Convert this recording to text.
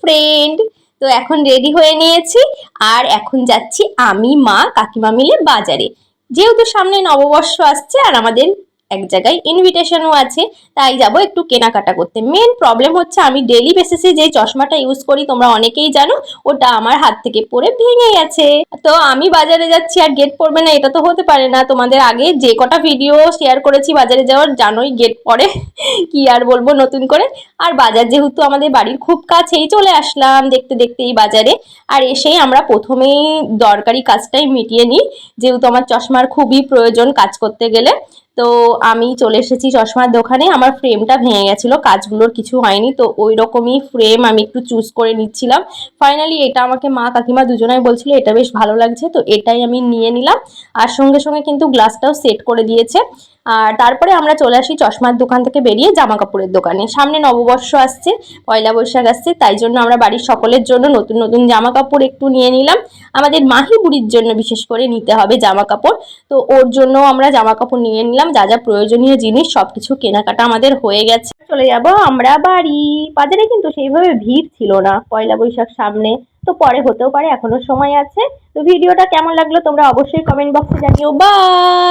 Friend. তো এখন ready হয়ে নিয়েছি আর এখন যাচ্ছি আমি, মা, কাকিমা মিলে বাজারে। যেহেতু সামনে নববর্ষ আসছে আর আমাদের এক জায়গায় ইনভিটেশনও আছে, তাই যাব একটু কেনাকাটা করতে। মেন প্রবলেম হচ্ছে আমি ডেলি বেসিসে যে চশমাটা ইউজ করি তোমরা অনেকেই জানো, ওটা আমার হাত থেকে পড়ে ভেঙে গেছে। তো আমি বাজারে যাচ্ছি আর গেট পড়বে না, এটা তো হতে পারে না। তোমাদের আগে যে কটা ভিডিও শেয়ার করেছি বাজারে যাওয়ার, জানোই গেট পড়ে। কি আর বলবো নতুন করে। আর বাজার যেহেতু আমাদের বাড়ির খুব কাছেই, চলে আসলাম দেখতে দেখতে এই বাজারে। আর এসেই আমরা প্রথমেই দরকারি কাজটাই মিটিয়ে নিই, যেহেতু আমার চশমার খুবই প্রয়োজন কাজ করতে গেলে। তো আমি চলে এসেছি চশমার দোকানে। আমার ফ্রেমটা ভেঙে গেছিলো, কাজগুলোর কিছু হয়নি, তো ওই রকমই ফ্রেম আমি একটু চুজ করে নিচ্ছিলাম। ফাইনালি এটা আমাকে মা কাকিমা দুজনাই বলছিল এটা বেশ ভালো লাগছে, তো এটাই আমি নিয়ে নিলাম। আর সঙ্গে সঙ্গে কিন্তু গ্লাসটাও সেট করে দিয়েছে। আর তারপরে আমরা চলে আসি চশমার দোকান থেকে বেরিয়ে জামা কাপড়ের দোকানে। সামনে নববর্ষ আসছে, পয়লা বৈশাখ আসছে, তাই জন্য আমরা বাড়ির সকলের জন্য নতুন নতুন জামা কাপড় একটু নিয়ে নিলাম। আমাদের মাহি বুড়ির জন্য বিশেষ করে নিতে হবে জামা কাপড়, তো ওর জন্য আমরা জামা কাপড় নিয়ে নিলাম। যা যা প্রয়োজনীয় জিনিস সবকিছু কেনাকাটা আমাদের হয়ে গেছে। চলে যাব আমরা বাড়ি। বাজারে কিন্তু সেইভাবে ভিড় ছিল না, পয়লা বৈশাখ সামনে, তো পরে হতেও পারে, এখনো সময় আছে। তো ভিডিওটা কেমন লাগলো তোমরা অবশ্যই কমেন্ট বক্সে জানিও। বাই।